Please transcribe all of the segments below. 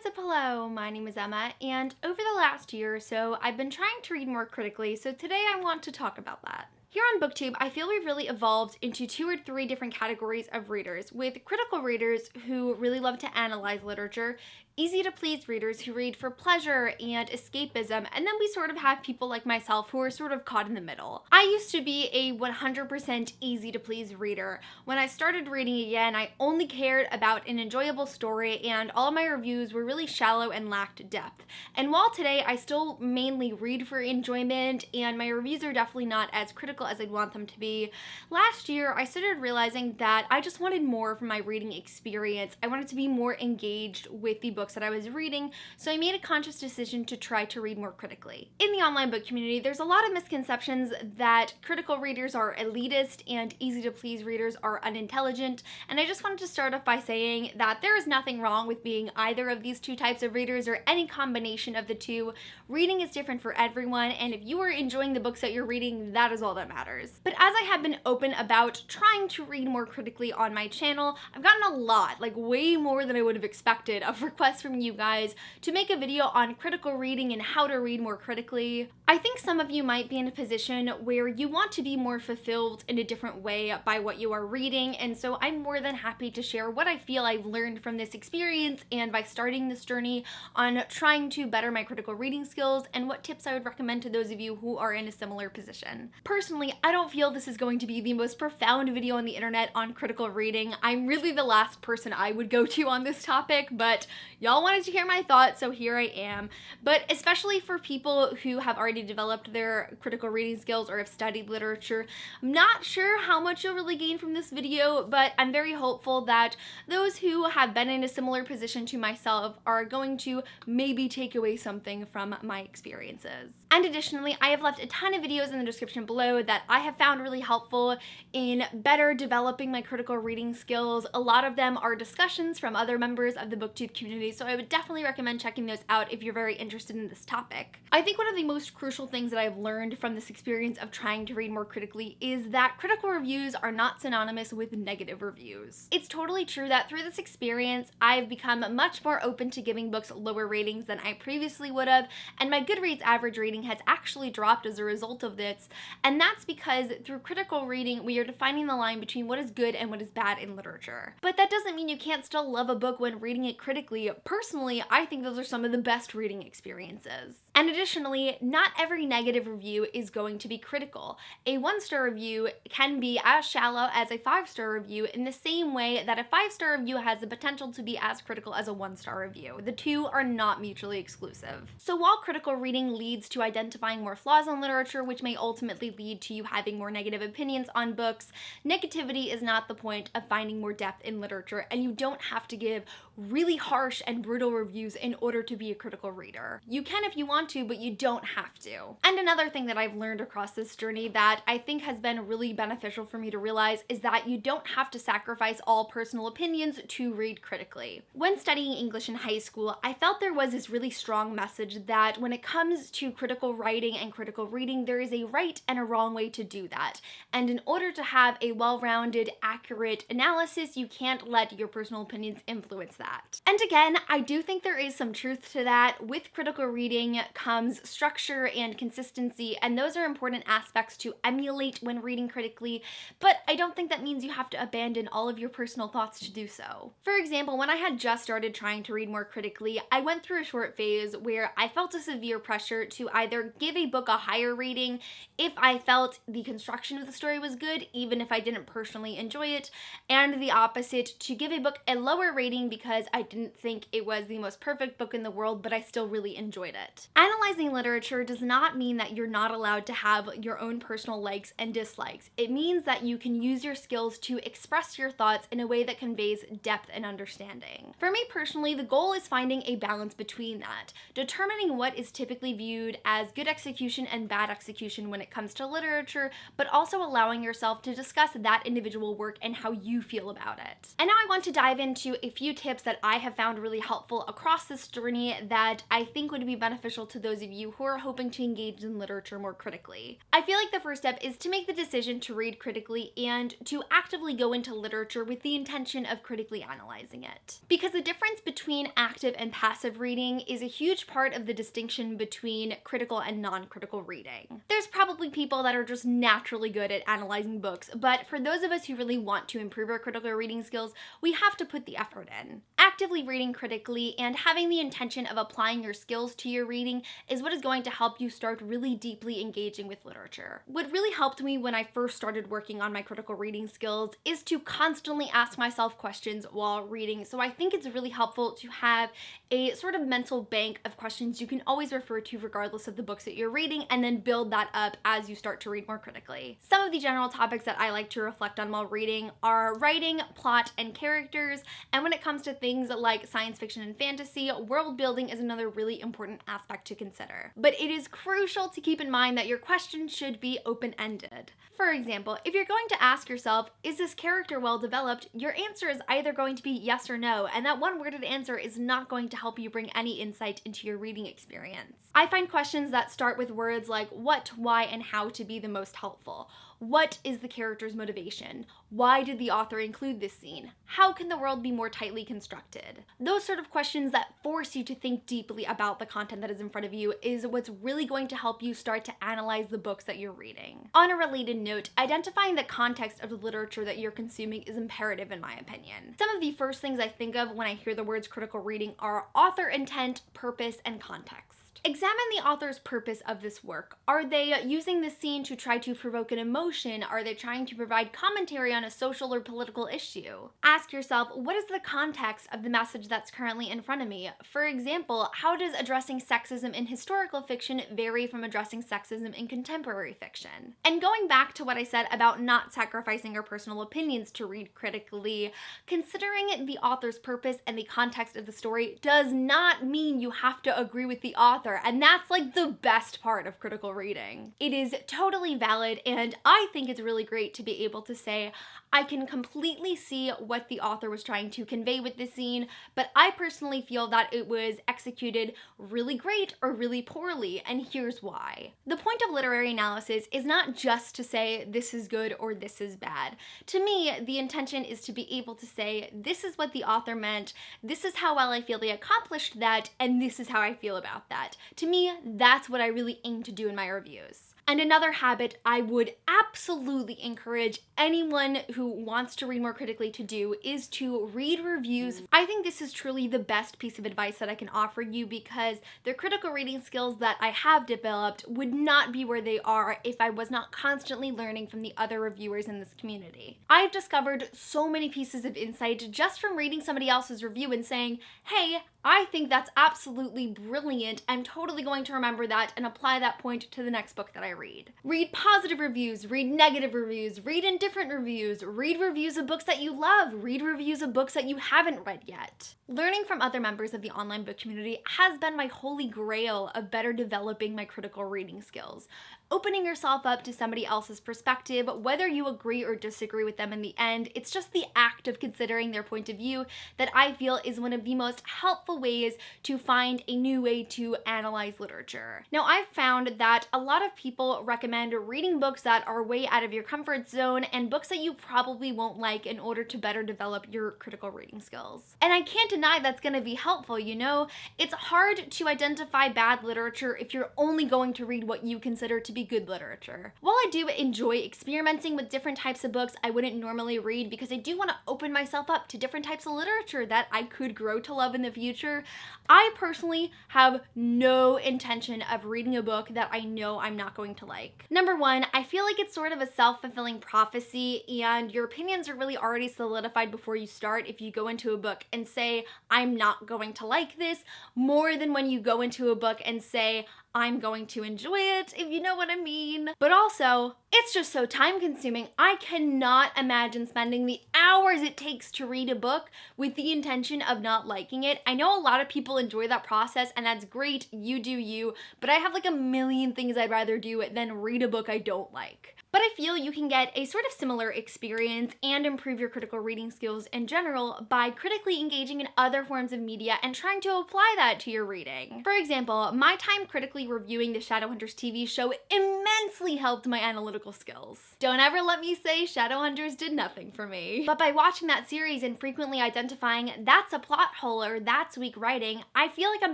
what's up? Hello, my name is Emma, and over the last year or so, I've been trying to read more critically, so today I want to talk about that. Here on BookTube, I feel we've really evolved into 2 or 3 different categories of readers, with critical readers who really love to analyze literature, easy-to-please readers who read for pleasure and escapism, and then we sort of have people like myself who are sort of caught in the middle. I used to be a 100% easy-to-please reader. When I started reading again, I only cared about an enjoyable story, and all of my reviews were really shallow and lacked depth. And while today I still mainly read for enjoyment, and my reviews are definitely not as critical as I'd want them to be, last year I started realizing that I just wanted more from my reading experience. I wanted to be more engaged with the books that I was reading, so I made a conscious decision to try to read more critically. In the online book community, there's a lot of misconceptions that critical readers are elitist and easy-to-please readers are unintelligent, and I just wanted to start off by saying that there is nothing wrong with being either of these 2 types of readers or any combination of the 2. Reading is different for everyone, and if you are enjoying the books that you're reading, that is all that matters. But as I have been open about trying to read more critically on my channel, I've gotten a lot, like way more than I would have expected, of requests from you guys to make a video on critical reading and how to read more critically. I think some of you might be in a position where you want to be more fulfilled in a different way by what you are reading, and so I'm more than happy to share what I feel I've learned from this experience and by starting this journey on trying to better my critical reading skills, and what tips I would recommend to those of you who are in a similar position. Personally, I don't feel this is going to be the most profound video on the internet on critical reading. I'm really the last person I would go to on this topic, but y'all wanted to hear my thoughts, so here I am. But especially for people who have already developed their critical reading skills or have studied literature, I'm not sure how much you'll really gain from this video, but I'm very hopeful that those who have been in a similar position to myself are going to maybe take away something from my experiences. And additionally, I have left a ton of videos in the description below that I have found really helpful in better developing my critical reading skills. A lot of them are discussions from other members of the BookTube community, so I would definitely recommend checking those out if you're very interested in this topic. I think one of the most crucial things that I've learned from this experience of trying to read more critically is that critical reviews are not synonymous with negative reviews. It's totally true that through this experience, I've become much more open to giving books lower ratings than I previously would have, and my Goodreads average rating has actually dropped as a result of this, and that's because through critical reading, we are defining the line between what is good and what is bad in literature. But that doesn't mean you can't still love a book when reading it critically. Personally, I think those are some of the best reading experiences. And additionally, not every negative review is going to be critical. A 1-star review can be as shallow as a 5-star review in the same way that a 5-star review has the potential to be as critical as a 1-star review. The 2 are not mutually exclusive. So while critical reading leads to identifying more flaws in literature, which may ultimately lead to you having more negative opinions on books, negativity is not the point of finding more depth in literature, and you don't have to give really harsh and brutal reviews in order to be a critical reader. You can if you want to, but you don't have to. And another thing that I've learned across this journey that I think has been really beneficial for me to realize is that you don't have to sacrifice all personal opinions to read critically. When studying English in high school, I felt there was this really strong message that when it comes to critical writing and critical reading, there is a right and a wrong way to do that. And in order to have a well-rounded, accurate analysis, you can't let your personal opinions influence that. And again, I do think there is some truth to that. With critical reading comes structure and consistency, and those are important aspects to emulate when reading critically, but I don't think that means you have to abandon all of your personal thoughts to do so. For example, when I had just started trying to read more critically, I went through a short phase where I felt a severe pressure to either give a book a higher rating if I felt the construction of the story was good, even if I didn't personally enjoy it, and the opposite, to give a book a lower rating because I didn't think it was the most perfect book in the world, but I still really enjoyed it. Analyzing literature does not mean that you're not allowed to have your own personal likes and dislikes. It means that you can use your skills to express your thoughts in a way that conveys depth and understanding. For me personally, the goal is finding a balance between that, determining what is typically viewed as good execution and bad execution when it comes to literature, but also allowing yourself to discuss that individual work and how you feel about it. And now I want to dive into a few tips concepts that I have found really helpful across this journey that I think would be beneficial to those of you who are hoping to engage in literature more critically. I feel like the first step is to make the decision to read critically and to actively go into literature with the intention of critically analyzing it. Because the difference between active and passive reading is a huge part of the distinction between critical and non-critical reading. There's probably people that are just naturally good at analyzing books, but for those of us who really want to improve our critical reading skills, we have to put the effort in. Actively reading critically and having the intention of applying your skills to your reading is what is going to help you start really deeply engaging with literature. What really helped me when I first started working on my critical reading skills is to constantly ask myself questions while reading, so I think it's really helpful to have a sort of mental bank of questions you can always refer to regardless of the books that you're reading, and then build that up as you start to read more critically. Some of the general topics that I like to reflect on while reading are writing, plot, and characters, and when it comes to things like science fiction and fantasy, world building is another really important aspect to consider. But it is crucial to keep in mind that your questions should be open-ended. For example, if you're going to ask yourself, is this character well developed, your answer is either going to be yes or no, and that one-worded answer is not going to help you bring any insight into your reading experience. I find questions that start with words like what, why, and how to be the most helpful. What is the character's motivation? Why did the author include this scene? How can the world be more tightly constructed? Those sort of questions that force you to think deeply about the content that is in front of you is what's really going to help you start to analyze the books that you're reading. On a related note, identifying the context of the literature that you're consuming is imperative in my opinion. Some of the first things I think of when I hear the words critical reading are author intent, purpose, and context. Examine the author's purpose of this work. Are they using this scene to try to provoke an emotion? Are they trying to provide commentary on a social or political issue? Ask yourself, what is the context of the message that's currently in front of me? For example, how does addressing sexism in historical fiction vary from addressing sexism in contemporary fiction? And going back to what I said about not sacrificing our personal opinions to read critically, considering the author's purpose and the context of the story does not mean you have to agree with the author. And that's like the best part of critical reading. It is totally valid, and I think it's really great to be able to say, I can completely see what the author was trying to convey with this scene, but I personally feel that it was executed really great or really poorly, and here's why. The point of literary analysis is not just to say this is good or this is bad. To me, the intention is to be able to say, this is what the author meant, this is how well I feel they accomplished that, and this is how I feel about that. To me, that's what I really aim to do in my reviews. And another habit I would absolutely encourage anyone who wants to read more critically to do is to read reviews. I think this is truly the best piece of advice that I can offer you because the critical reading skills that I have developed would not be where they are if I was not constantly learning from the other reviewers in this community. I've discovered so many pieces of insight just from reading somebody else's review and saying, hey, I think that's absolutely brilliant. I'm totally going to remember that and apply that point to the next book that I read. Read positive reviews, read negative reviews, read indifferent reviews, read reviews of books that you love, read reviews of books that you haven't read yet. Learning from other members of the online book community has been my holy grail of better developing my critical reading skills. Opening yourself up to somebody else's perspective, whether you agree or disagree with them in the end, it's just the act of considering their point of view that I feel is one of the most helpful ways to find a new way to analyze literature. Now, I've found that a lot of people recommend reading books that are way out of your comfort zone and books that you probably won't like in order to better develop your critical reading skills. And I can't deny that's going to be helpful, you know? It's hard to identify bad literature if you're only going to read what you consider to be good literature. While I do enjoy experimenting with different types of books I wouldn't normally read because I do want to open myself up to different types of literature that I could grow to love in the future, I personally have no intention of reading a book that I know I'm not going to like. Number one, I feel like it's sort of a self-fulfilling prophecy and your opinions are really already solidified before you start if you go into a book and say, I'm not going to like this, more than when you go into a book and say, I'm going to enjoy it, if you know what I mean. But also, it's just so time consuming. I cannot imagine spending the hours it takes to read a book with the intention of not liking it. I know a lot of people enjoy that process and that's great, you do you, but I have like a million things I'd rather do than read a book I don't like. But I feel you can get a sort of similar experience and improve your critical reading skills in general by critically engaging in other forms of media and trying to apply that to your reading. For example, my time critically reviewing the Shadowhunters TV show immensely helped my analytical skills. Don't ever let me say Shadowhunters did nothing for me. But by watching that series and frequently identifying that's a plot hole or that's weak writing, I feel like I'm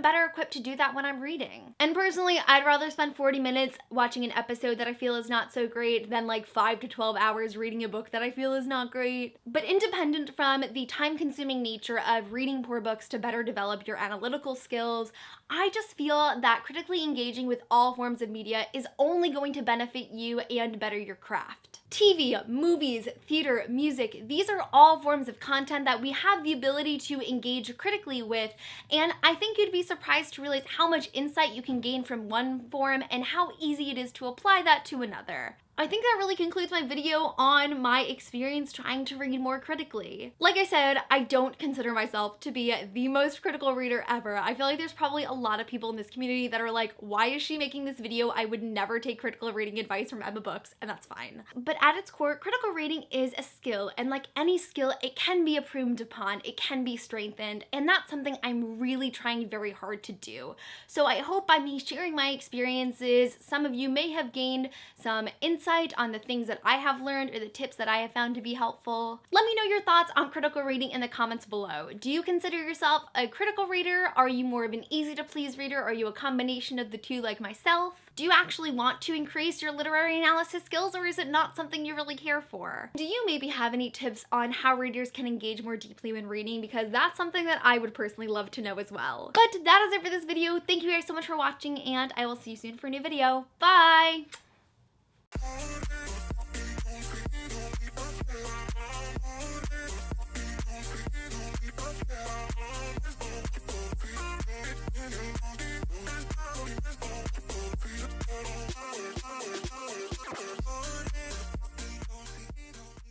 better equipped to do that when I'm reading. And personally, I'd rather spend 40 minutes watching an episode that I feel is not so great than like 5 to 12 hours reading a book that I feel is not great. But independent from the time-consuming nature of reading poor books to better develop your analytical skills, I just feel that critically engaging with all forms of media is only going to benefit you and better your craft. TV, movies, theater, music, these are all forms of content that we have the ability to engage critically with, and I think you'd be surprised to realize how much insight you can gain from one form and how easy it is to apply that to another. I think that really concludes my video on my experience trying to read more critically. Like I said, I don't consider myself to be the most critical reader ever. I feel like there's probably a lot of people in this community that are like, why is she making this video? I would never take critical reading advice from emmmabooks, and that's fine. But at its core, critical reading is a skill, and like any skill, it can be improved upon, it can be strengthened, and that's something I'm really trying very hard to do. So I hope by me sharing my experiences, some of you may have gained some insight on the things that I have learned or the tips that I have found to be helpful. Let me know your thoughts on critical reading in the comments below. Do you consider yourself a critical reader? Are you more of an easy to please reader? Are you a combination of the two like myself? Do you actually want to increase your literary analysis skills, or is it not something you really care for? Do you maybe have any tips on how readers can engage more deeply when reading? Because that's something that I would personally love to know as well. But that is it for this video. Thank you guys so much for watching, and I will see you soon for a new video. Bye!